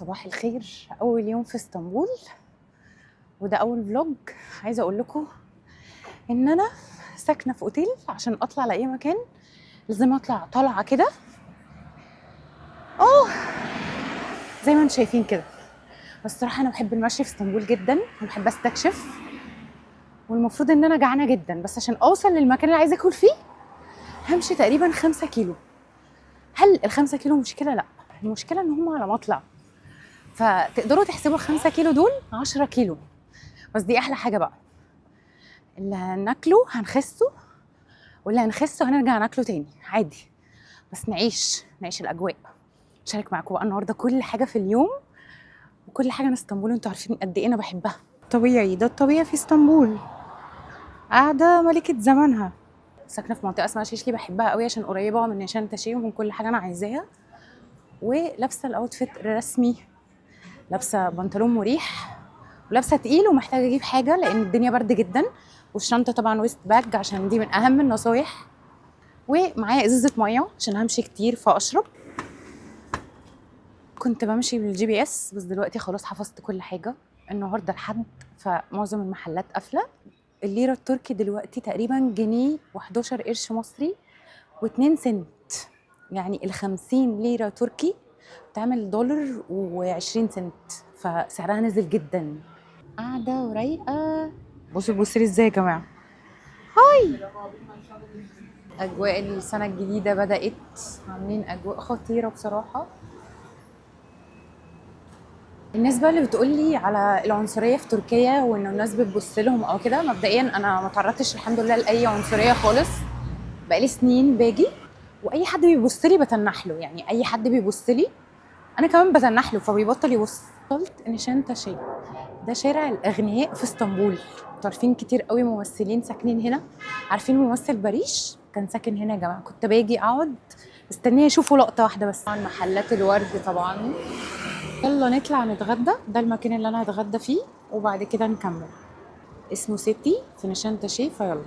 صباح الخير. اول يوم في اسطنبول وده اول فلوج. عايزه اقول لكم ان انا ساكنه في اوتيل، عشان اطلع لاي مكان لازم اطلع طالعه كده زي ما انتم شايفين كده. بس الصراحه انا بحب المشي في اسطنبول جدا وبحب استكشف، والمفروض ان انا جعانه جدا، بس عشان اوصل للمكان اللي عايزه اكل فيه همشي تقريبا 5 كيلو. هل ال5 كيلو مشكله؟ لا، المشكله ان هم على مطلع، فتقدروا تحسبوا 5 كيلو دول 10 كيلو. بس دي احلى حاجه بقى، اللي هناكله هنخسه واللي هنخسه هنرجع ناكله تاني عادي. بس نعيش الاجواء. شارك معاكم بقى النهارده كل حاجه في اليوم وكل حاجه عن اسطنبول. انتوا عارفين قد ايه انا بحبها. طبيعي، ده الطبيعي في اسطنبول، قاعده ملكه زمانها. ساكنه في منطقه اسمها شيشلي، بحبها قوي عشان قريبه من نيشان تاشي ومن كل حاجه انا عايزاها. ولابسه الاوتفيت رسمي، لابسه بنطلون مريح ولابسه تقيل، ومحتاجه اجيب حاجه لان الدنيا برد جدا. والشنطه طبعا ويست باج عشان دي من اهم النصايح. ومعايا ازازه ميه عشان همشي كتير فاشرب. كنت بمشي بالجي بي اس بس دلوقتي خلاص حفظت كل حاجه. النهارده الحد فمعظم المحلات قافله. الليره التركي دلوقتي تقريبا جنيه و11 قرش مصري و2 سنت، يعني ال50 ليره تركي تعمل دولار و20 سنت، فسعرها نزل جدا. قاعده ورايقه. بصوا لي ازاي يا جماعه. هاي، اجواء السنه الجديده بدات، عاملين اجواء خطيره بصراحه. الناس بقى اللي بتقولي على العنصريه في تركيا وان الناس بتبص لهم او كده، مبدئيا انا ما تعرضتش الحمد لله لاي عنصريه خالص. بقالي سنين باجي واي حد بيبص لي بتنح له، يعني اي حد بيبص لي انا كمان بتنح له فبيبطل يبص. وصلت نيشان تاشي، ده شارع الاغنياء في اسطنبول. انتوا عارفين كتير قوي ممثلين ساكنين هنا. عارفين ممثل باريش كان ساكن هنا يا جماعه. كنت باجي اقعد مستنيه اشوفه لقطه واحده بس. طبعا محلات الورد طبعا. يلا نطلع نتغدى، ده المكان اللي انا هتغدى فيه وبعد كده نكمل. اسمه سيتي في نيشان تاشي، فيلا.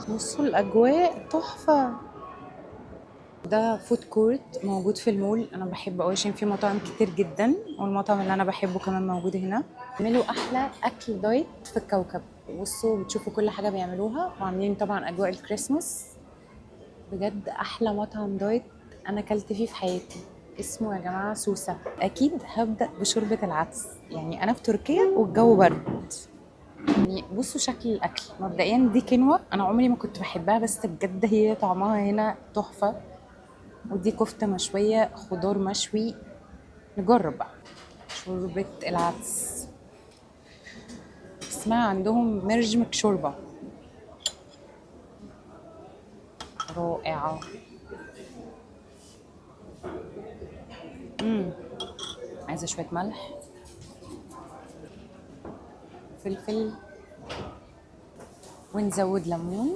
بصوا الاجواء تحفه. ده فود كورت موجود في المول، انا بحبه قوي عشان فيه مطاعم كتير جدا، والمطعم اللي انا بحبه كمان موجود هنا. بيعملوا احلى اكل دايت في الكوكب. بصوا بتشوفوا كل حاجه بيعملوها، وعاملين طبعا اجواء الكريسماس. بجد احلى مطعم دايت انا اكلت فيه في حياتي. اسمه يا جماعه سوسه. اكيد هبدا بشوربه العدس، يعني انا في تركيا والجو برد. يعني بصوا شكل الاكل، مبدئيا دي كينوا، انا عمري ما كنت بحبها بس بجد هي طعمها هنا تحفه. ودي كفته مشويه، خضار مشوي. نجرب بقى شوربه العدس، اسمها عندهم مرجمك شوربه، رائعه. عايزه شويه ملح، فلفل، ونزود ليمون.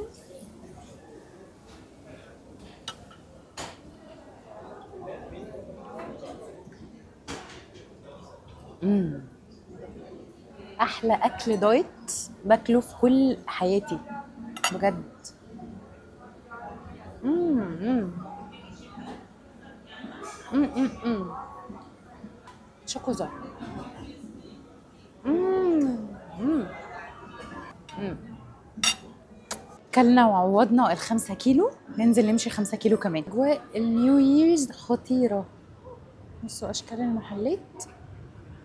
احلى اكل دايت باكله في كل حياتي بجد. شوكوزا. كلنا وعوضنا ال5 كيلو، ننزل نمشي 5 كيلو كمان. اجواء النيو ييرز خطيره. بصوا اشكال المحلات،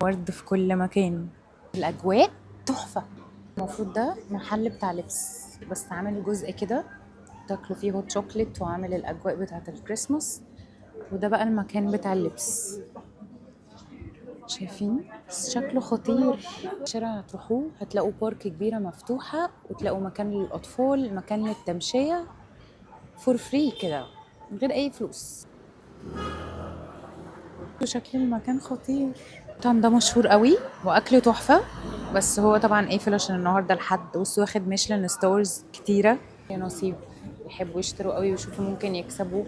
ورد في كل مكان. الاجواء تحفه. المفروض ده محل بتاع لبس بس عامل جزء كده تاكلوا فيه هوت شوكليت وعامل الاجواء بتاعه الكريسماس. وده بقى المكان بتاع اللبس. شايفين شكله خطير. شارع هتروحوه هتلاقوا بارك كبيرة مفتوحة، وتلاقوا مكان للأطفال، مكان للتمشية فور فري كده من غير أي فلوس. شكل المكان خطير. طبعا ده مشهور قوي وأكله تحفة، بس هو طبعا قافل عشان النهارده الحد. بصوا واخد ميشلان ستارز كتيرة. يا نصيب، يحبوا يشتروا قوي ويشوفوا ممكن يكسبوا،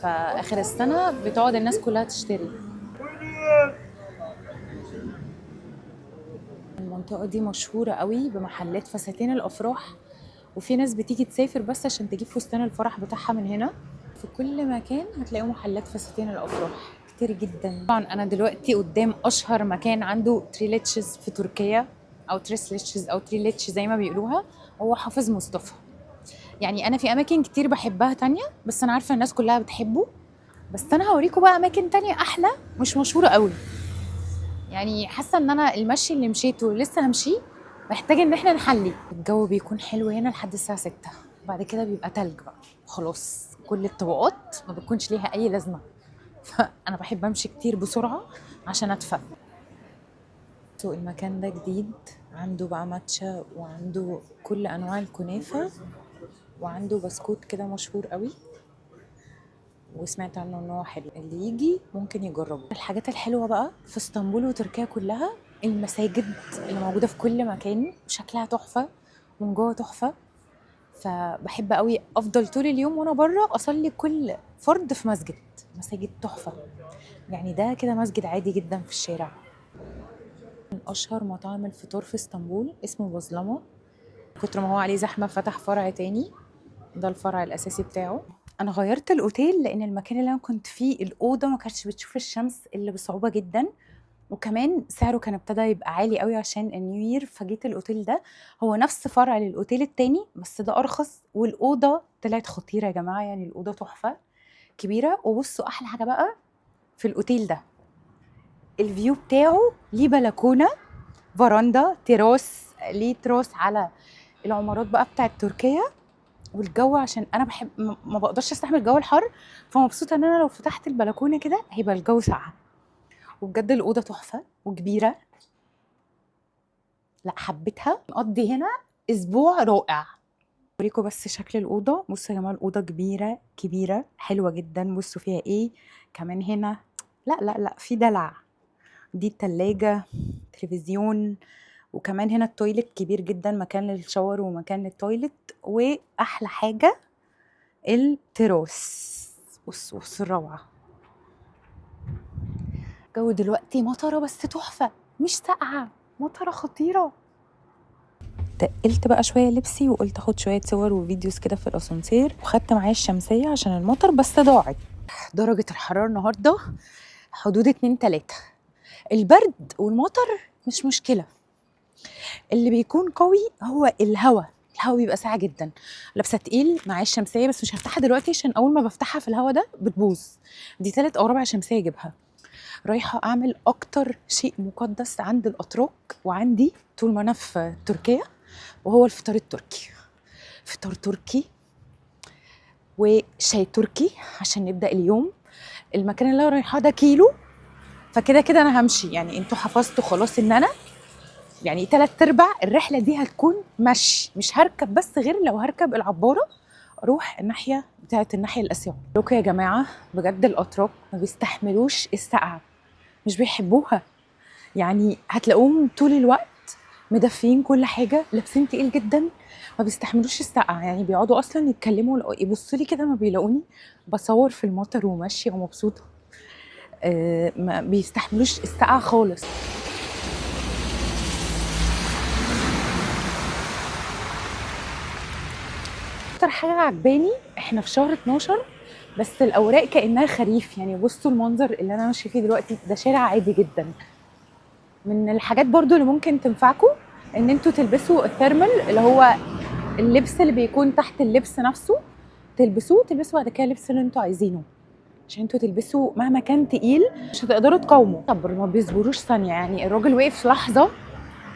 فآخر السنة بتقعد الناس كلها تشتري. المنطقة دي مشهورة قوي بمحلات فساتين الأفراح، وفي ناس بتيجي تسافر بس عشان تجيب فستان الفرح بتاعها من هنا. في كل مكان هتلاقوا محلات فساتين الأفراح كتير جدا. طبعا انا دلوقتي قدام اشهر مكان عنده تريليتشز في تركيا، او تريسليتشز او تريليتش زي ما بيقولوها، هو حافظ مصطفى. يعني انا في اماكن كتير بحبها تانية، بس انا عارفه الناس كلها بتحبه. بس انا هوريكم بقى اماكن تانية احلى مش مشهوره قوي. يعني حاسه ان انا المشي اللي مشيته لسه همشيه محتاج ان احنا نحلي. الجو بيكون حلو هنا لحد الساعه 6، بعد كده بيبقى تلج بقى خلاص. كل الطبقات ما بتكونش ليها اي لازمه، فانا بحب امشي كتير بسرعه عشان ادفى. سوق المكان ده جديد، عنده بقى ماتشا وعنده كل انواع الكنافه، وعنده بسكوت كده مشهور قوي، وسمعت عنه ان هو حلو، اللي يجي ممكن يجربه. الحاجات الحلوه بقى في اسطنبول وتركيا كلها المساجد اللي موجوده في كل مكان، شكلها تحفه ومن جوه تحفه. فبحب قوي افضل طول اليوم وانا بره اصلي كل فرد في مسجد. مساجد تحفه، يعني ده كده مسجد عادي جدا في الشارع. من اشهر مطاعم الفطور في اسطنبول اسمه بازلامه، كتر ما هو عليه زحمه فتح فرع تاني، ده الفرع الاساسي بتاعه. انا غيرت الاوتيل لان المكان اللي انا كنت فيه الاوضه ما كانتش بتشوف الشمس الا بصعوبه جدا، وكمان سعره كان ابتدى يبقى عالي قوي عشان النيو يير. فجيت الاوتيل ده هو نفس فرع للاوتيل التاني بس ده ارخص، والاوضه طلعت خطيره يا جماعه، يعني الاوضه تحفه كبيره. وبصوا احلى حاجه بقى في الاوتيل ده، الفيو بتاعه ليه بلكونه، فراندا، تراس، ليه تراس على العمارات بقى بتاعت تركيا. والجو عشان انا بحب ما بقدرش استحمل جو الحر، فمبسوطه ان انا لو فتحت البلكونه كده هيبقى الجو ساقع. وبجد الاوضه تحفه وكبيره، لا حبيتها. نقضي هنا اسبوع رائع. اوريكم بس شكل الاوضه. بصوا يا جماعه الاوضه كبيره كبيره حلوه جدا. بصوا فيها ايه كمان هنا، لا لا لا في دلع. دي التلاجة، تلفزيون، وكمان هنا التويلت كبير جدا، مكان للشاور ومكان للتويلت. واحلى حاجه التراس، بص الروعه. الجو دلوقتي مطره بس تحفه، مش ساقعه، مطره خطيره. تقلت بقى شويه لبسي وقلت اخد شويه صور وفيديوز كده في الاسانسير، وخدت معايا الشمسيه عشان المطر بس ضاعت. درجه الحراره النهارده حدود 2-3. البرد والمطر مش مشكله، اللي بيكون قوي هو الهواء بيبقى ساقع جدا. لابسه تقيل معايا الشمسيه بس مش هفتحها دلوقتي عشان اول ما بفتحها في الهواء ده بتبوظ. دي 3 أو 4 شمسيه اجيبها. رايحه اعمل اكتر شيء مقدس عند الاتراك وعندي طول ما انا في تركيا، وهو الفطار التركي. فطار تركي وشاي تركي عشان نبدا اليوم. المكان اللي انا رايحاه ده كيلو، فكده كده انا همشي. يعني انتوا حفظتوا خلاص ان انا يعني 3/4 الرحله دي هتكون مشي، مش هركب بس غير لو هركب العباره اروح الناحيه بتاعت الناحيه الاسيويه. لكم يا جماعه بجد الاتراك ما بيستحملوش السقعه، مش بيحبوها. يعني هتلاقوهم طول الوقت مدفيين كل حاجه، لابسين تقيل جدا، ما بيستحملوش السقعه. يعني بيقعدوا اصلا يتكلموا يبصوا لي كده ما بيلاقوني بصور في المطر وماشيه ومبسوطه. ما بيستحملوش السقعه خالص. اكتر حاجه عجباني احنا في شهر 12 بس الاوراق كانها خريف. يعني بصوا المنظر اللي انا ماشيه فيه دلوقتي ده شارع عادي جدا. من الحاجات برضو اللي ممكن تنفعكم ان انتوا تلبسوا الثيرمال، اللي هو اللبس اللي بيكون تحت اللبس نفسه، تلبسوه بعد كده اللبس اللي انتوا عايزينه، عشان انتوا تلبسوا مهما كان تقيل مش هتقدروا تقاوموا. طب ما بيصبروش ثانيه، يعني الراجل وقف لحظه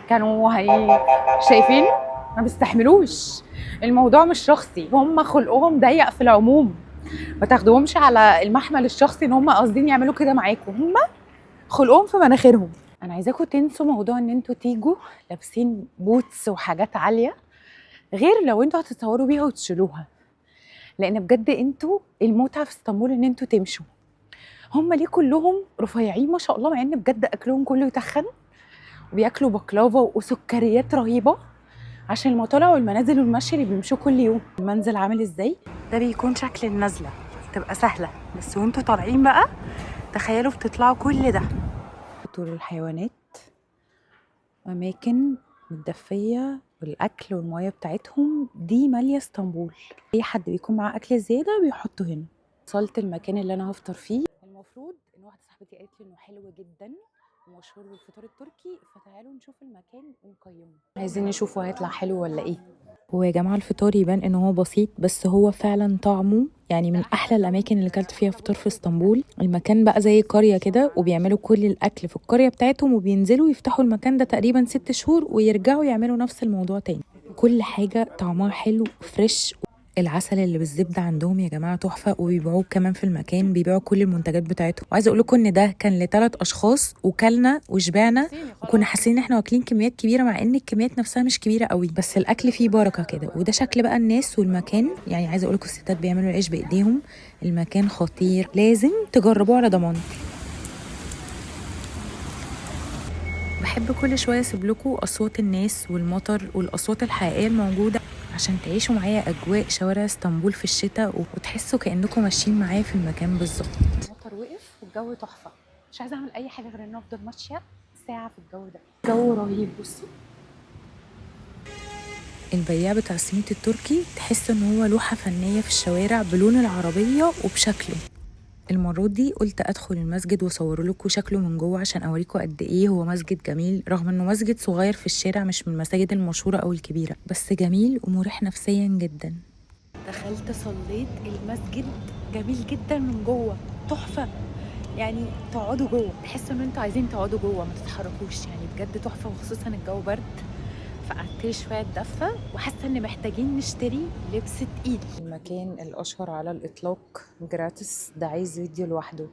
كانوا شايفين ما بيستحملوش. الموضوع مش شخصي، هم خلقهم ضيق في العموم، ما تاخدوهمش على المحمل الشخصي ان هم قاصدين يعملوا كده معاكم، هم خلقهم في مناخيرهم. انا عايزاكم تنسوا موضوع ان انتوا تيجوا لابسين بوتس وحاجات عاليه، غير لو انتوا هتتصوروا بيها وتشيلوها، لان بجد انتوا المتعه في اسطنبول ان انتوا تمشوا. هم ليه كلهم رفيعين ما شاء الله، مع ان بجد اكلهم كله يتخن، وبياكلوا بقلاوه وسكريات رهيبه عشان المطالع والمنازل والمشي اللي بيمشوا كل يوم. المنزل عامل ازاي؟ ده بيكون شكل النزله، تبقى سهله، بس وانتوا طالعين بقى تخيلوا بتطلعوا كل ده. طول الحيوانات، اماكن متدفيه، والاكل والميه بتاعتهم دي ماليه اسطنبول. اي حد بيكون معاه اكل زياده بيحطه هنا. وصلت المكان اللي انا هفطر فيه. المفروض ان واحده صاحبتي قالت لي انه حلو جدا ومشهور بالفطار التركي، فتعالوا نشوف المكان ونقيمه. عايزين نشوفه هيطلع حلو ولا ايه. هو يا جماعة الفطار يبان ان هو بسيط، بس هو فعلا طعمه يعني من احلى الاماكن اللي كلت فيها فطار في اسطنبول. المكان بقى زي قرية كده، وبيعملوا كل الاكل في القرية بتاعتهم، وبينزلوا يفتحوا المكان ده تقريبا 6 شهور ويرجعوا يعملوا نفس الموضوع تاني. كل حاجة طعمها حلو فريش. العسل اللي بالزبده عندهم يا جماعه تحفه، وبيبيعوه كمان في المكان، بيبيعوا كل المنتجات بتاعتهم. وعايزه اقول لكم ان ده كان ل3 اشخاص، وكلنا وشبعنا، وكنا حاسين ان احنا واكلين كميات كبيره، مع ان الكميات نفسها مش كبيره قوي، بس الاكل فيه بركه كده. وده شكل بقى الناس والمكان. يعني عايزه اقول لكم الستات بيعملوا العيش بايديهم. المكان خطير، لازم تجربوه على ضمانتي. بحب كل شويه اسيب لكم اصوات الناس والمطر والاصوات الحقيقيه الموجوده، عشان تعيشوا معايا اجواء شوارع اسطنبول في الشتاء، وتحسوا كانكم ماشيين معايا في المكان بالظبط. المطر وقف والجو تحفه، مش عايزه اعمل اي حاجه غير ان افضل ماشيه ساعه في الجو ده. جو رهيب. بصوا البياع بتاع السميت التركي تحس ان هو لوحه فنيه في الشوارع بلون العربيه وبشكله. المرة دي قلت ادخل المسجد واصور لكم شكله من جوه، عشان اوريكم قد ايه هو مسجد جميل، رغم انه مسجد صغير في الشارع، مش من المساجد المشهوره او الكبيره، بس جميل ومريح نفسيا جدا. دخلت صليت المسجد، جميل جدا من جوه، تحفه. يعني تقعدوا جوه، تحسوا ان انتوا عايزين تقعدوا جوه ما تتحركوش، يعني بجد تحفه. وخصوصا الجو برد، فقعدت لي شويه دفه، وحاسه ان محتاجين نشتري لبس تقيل. المكان الاشهر على الاطلاق جراتس، ده عايز فيديو لوحده.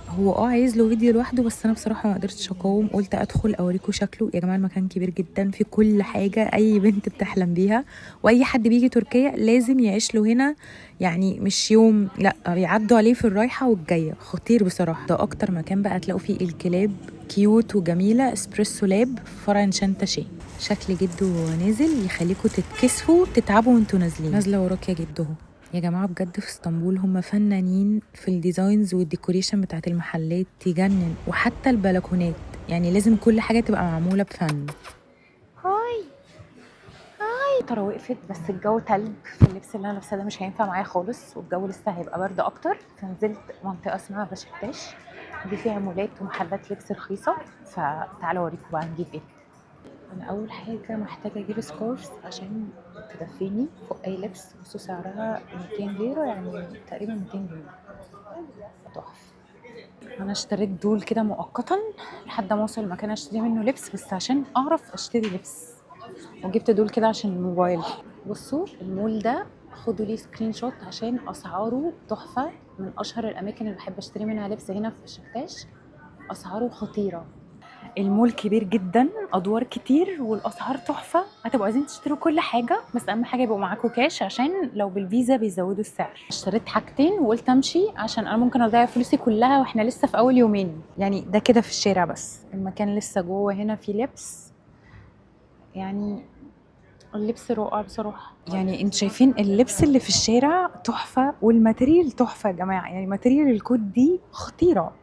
هو عايز له فيديو لوحده، بس انا بصراحه ما قدرتش اقاوم، قلت ادخل اوريكم شكله. يا جماعه المكان كبير جدا، في كل حاجه اي بنت بتحلم بيها، واي حد بيجي تركيا لازم يعيش له هنا. يعني مش يوم، لا، بيعدوا عليه في الرايحه والجايه. خطير بصراحه. ده اكتر مكان بقى تلاقوا فيه الكلاب كيوت وجميله. اسبريسو لاب فرع نشانتاشي، شكل جده وهو نازل يخليكم تتكسفوا تتعبوا وانتوا نازلين. نازله وراك يا جده. يا جماعة بجد في اسطنبول هم فنانين في الديزاينز والديكوريشن بتاعت المحلات، تجنن. وحتى البلكونات، يعني لازم كل حاجة تبقى معمولة بفن. هاي هاي. الطياره وقفت، بس الجو تلج، فاللبس اللي انا لابساه ده مش هينفع معايا خالص، والجو لسه هيبقى برد اكتر. فنزلت منطقه اسمها بشكتاش، دي فيها مولات ومحلات لبس رخيصه. فتعالوا اوريكم بقى نجيب ايه. انا اول حاجه محتاجه اجيب سكارفز عشان تدفيني فوق اي لبس. بصوا سعرها 200 ليره، يعني تقريبا 200 جنيه. تحفه. انا اشتريت دول كده مؤقتا لحد ما اوصل المكان اشتري منه لبس، بس عشان اعرف اشتري لبس. وجبت دول كده عشان الموبايل. بصوا المول ده، خدوا لي سكرين شوت عشان اسعاره تحفه. من اشهر الاماكن اللي بحب اشتري منها لبس هنا في بشكتاش، اسعاره خطيره. المول كبير جدا، ادوار كتير، والاسعار تحفه. هتبقوا عايزين تشتروا كل حاجه، بس اهم حاجه يبقوا معاكم كاش، عشان لو بالفيزا بيزودوا السعر. اشتريت حاجتين وقلت امشي، عشان انا ممكن اضيع فلوسي كلها واحنا لسه في اول يومين. يعني ده كده في الشارع، بس المكان لسه جوه هنا في لبس. يعني اللبس رائع بصراحه. يعني انتوا شايفين اللبس اللي في الشارع تحفه، والماتيريال تحفه يا جماعه. يعني ماتيريال الكوت دي خطيره.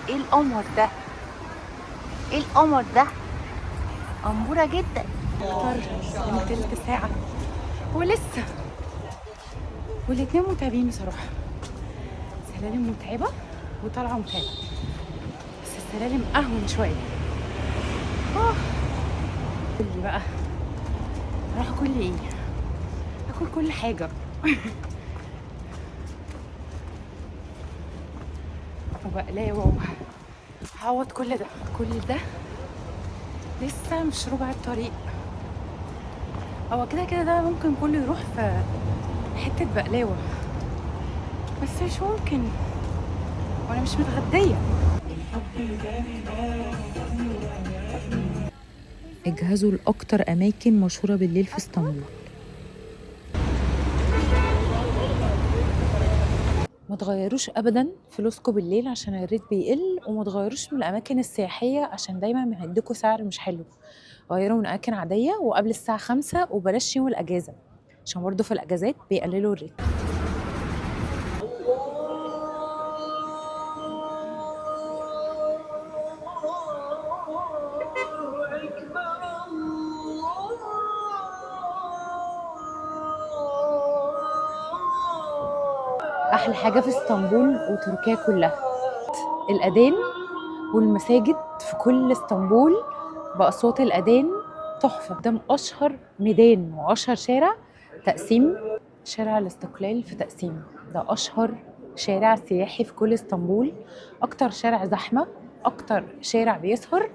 ايه القمر ده، ايه القمر ده، أمورة جدا. اختار من تلت ساعة ولسه، والاتنين متعبين بصراحة. سلالم متعبة وطالعة متعبة، بس السلالم أهون شوية. قول لي بقى، راح أكل ايه؟ أكل كل حاجة. وبقلاوة هعوض كل ده. كل ده لسه مش ربع الطريق. هو كده كده ده ممكن كله يروح في حتة بقلاوة، بس مش ممكن وانا مش متغدية. اجهزوا لأكتر أماكن مشهورة بالليل في اسطنبول. ما تغيروش ابدا فلوسكم بالليل عشان الريت بيقل، وما تغيروش من الاماكن السياحيه عشان دايما بيديكوا سعر مش حلو. غيروا من اماكن عاديه وقبل الساعه 5، وبلاش يوم الاجازه، عشان برضه في الاجازات بيقللوا الريت. احلى حاجه في اسطنبول وتركيا كلها الاذان والمساجد في كل اسطنبول باصوات الاذان تحفه. قدام اشهر ميدان واشهر شارع تقسيم، شارع الاستقلال في تقسيم، ده اشهر شارع سياحي في كل اسطنبول، اكتر شارع زحمه، اكتر شارع بيسهر،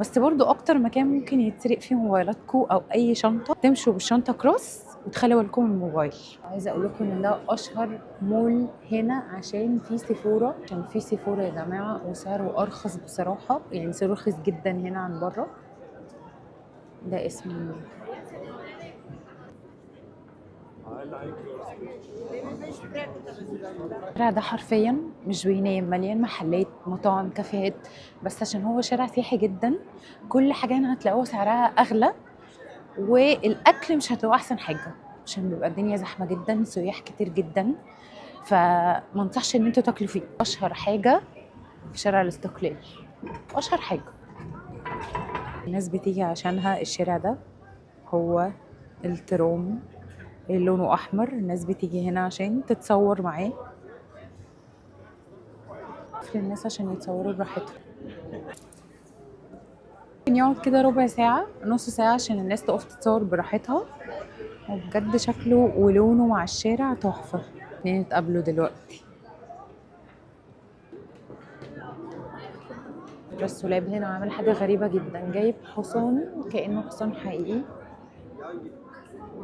بس برضو اكتر مكان ممكن يتسرق فيه موبايلاتكو او اي شنطه، تمشوا بالشنطه كروس وتخلوا بالكم من الموبايل. عايزه اقول لكم ان ده اشهر مول هنا عشان في سيفورا، عشان في سيفورا يا جماعه، وسعره ارخص بصراحه، يعني سعره رخيص جدا هنا عن بره. ده اسم المول. الشارع ده حرفيا مش بينام، مليان محلات مطاعم كافيهات، بس عشان هو شارع سياحي جدا كل حاجه هنا هتلاقوها سعرها اغلى، والاكل مش هتلاقوه احسن حاجه عشان بيبقى الدنيا زحمه جدا، سياح كتير جدا، فما انصحش ان انتوا تاكلوا فيه. اشهر حاجه في شارع الاستقلال، اشهر حاجه الناس بتيجي عشانها الشارع ده هو التروم اللي لونه احمر، الناس بتيجي هنا عشان تتصور معاه، في الناس عشان يتصوروا براحتهم. ممكن يقعد كده ربع ساعة نص ساعة عشان الناس تقف تتصور براحتها، وبجد شكله ولونه مع الشارع تحفة. اتنين اتقابلوا دلوقتي. الرسولاب هنا عامل حاجة غريبة جدا، جايب حصان كأنه حصان حقيقي،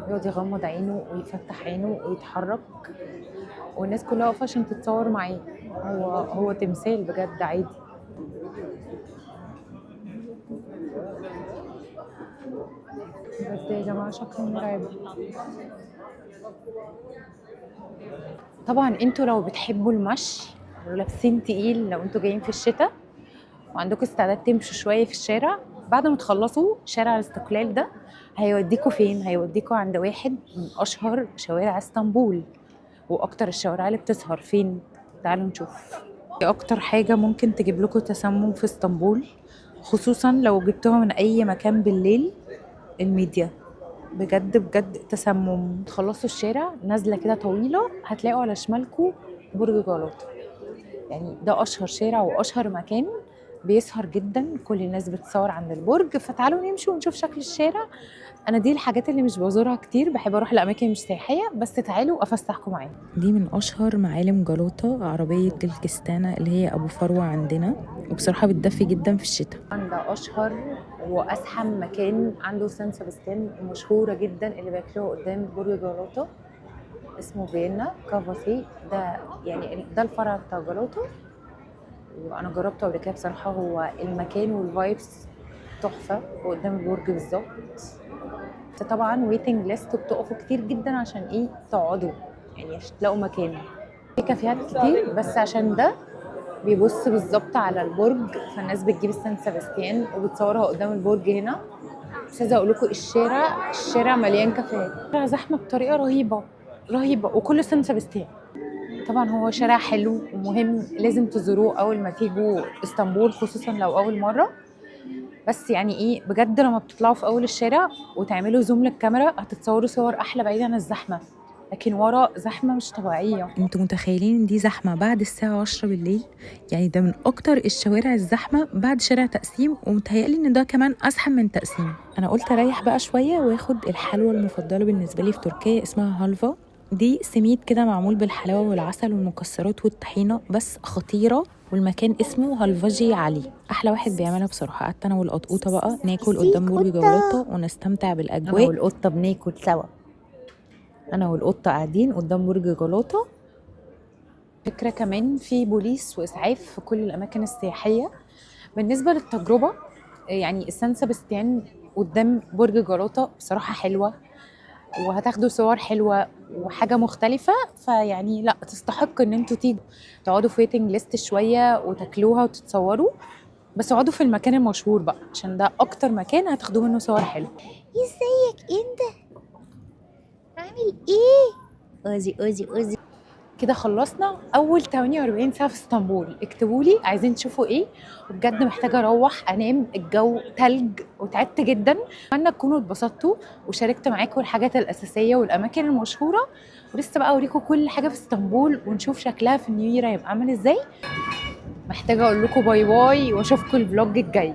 يقعد يغمض عينه ويفتح عينه ويتحرك، والناس كلها واقفة عشان تتصور معاه. هو تمثال بجد عادي. بس يا جماعة شكله مرعب. طبعا انتوا لو بتحبوا المشي ولابسين تقيل، لو انتوا جايين في الشتاء وعندكم استعداد تمشوا شوية في الشارع، بعد ما تخلصوا شارع الاستقلال ده هيوديكوا فين؟ هيوديكوا عند واحد من أشهر شوارع اسطنبول وأكتر الشوارع اللي بتسهر فين. تعالوا نشوف. أكتر حاجة ممكن تجيب لكم تسمم في اسطنبول، خصوصا لو جبتوها من أي مكان بالليل، الميديا. بجد بجد تسمم. تخلصوا الشارع نازلة كده طويلة هتلاقوا على شمالكوا برج جلاتا، يعني ده أشهر شارع وأشهر مكان بيسهر جدا، كل الناس بتصور عند البرج. فتعالوا نمشي ونشوف شكل الشارع. انا دي الحاجات اللي مش بزورها كتير، بحب اروح لاماكن مش سياحيه، بس تعالوا افسحكم معايا. دي من اشهر معالم جلاطة، عربية الكستانة اللي هي ابو فروة عندنا، وبصراحة بتدفي جدا في الشتاء. ده اشهر وازحم مكان عنده سان سباستيان مشهوره جدا اللي بياكلوها قدام برج جلاطة، اسمه فيينا كافاسي. ده يعني ده الفرع بتاع جلاطة، وانا جربته قبل كده بصراحه. هو المكان والفايبس تحفه قدام البرج بالظبط. طبعا ويتنج ليست، بتقفوا كتير جدا عشان ايه؟ تقعدوا، يعني عشان تلاقوا مكان. في كافيهات كتير بس عشان ده بيبص بالظبط على البرج، فالناس بتجيب السان سباستيان وبتصورها قدام البرج هنا. مش عايزه اقول لكم الشارع مليان كافيهات، الشارع زحمه بطريقه رهيبه رهيبه، وكله سان سباستيان. طبعا هو شارع حلو ومهم، لازم تزوروه اول ما تيجوا اسطنبول، خصوصا لو اول مره. بس يعني ايه، بجد لما بتطلعوا في اول الشارع وتعملوا زوم للكاميرا هتتصوروا صور احلى بعيد عن الزحمه، لكن ورا زحمه مش طبيعيه. انتوا متخيلين ان دي زحمة بعد الساعة 10 بالليل؟ يعني ده من اكتر الشوارع الزحمة بعد شارع تقسيم، ومتهيألي ان ده كمان ازحم من تقسيم. انا قلت اريح بقى شوية واخد الحلوى المفضلة بالنسبة لي في تركيا، اسمها هالفا. دي سميد كده معمول بالحلاوة والعسل والمكسرات والطحينة، بس خطيرة. والمكان اسمه هالفاجي علي، احلى واحد بيعملها بصراحه. قعدت انا والقطوطه بقى ناكل قدام برج جلاطة ونستمتع بالاجواء. انا والقطه بناكل سوا، انا والقطه قاعدين قدام برج جلاطة. فكره كمان في بوليس واسعاف في كل الاماكن السياحيه. بالنسبه للتجربه، يعني السان سباستيان قدام برج جلاطة بصراحه حلوه، وهتاخدوا صور حلوه وحاجه مختلفه، فيعني لا تستحق ان انتوا تيجوا تقعدوا في ويتنج ليست شويه وتاكلوها وتتصوروا، بس اقعدوا في المكان المشهور بقى عشان ده اكتر مكان هتاخدوا منه صور حلوه. ازيك انت؟ عامل ايه؟ اوزي اوزي اوزي. كده خلصنا اول 48 ساعه في اسطنبول. اكتبوا لي عايزين تشوفوا ايه، وبجد محتاجه اروح انام، الجو تلج وتعبت جدا. اتمنى تكونوا اتبسطتوا وشاركت معاكم الحاجات الاساسيه والاماكن المشهوره، ولسه بقى اوريكم كل حاجه في اسطنبول ونشوف شكلها في النيو يير هيبقى عامل ازاي. محتاجه اقول لكم باي باي واشوفكم الفلوج الجاي.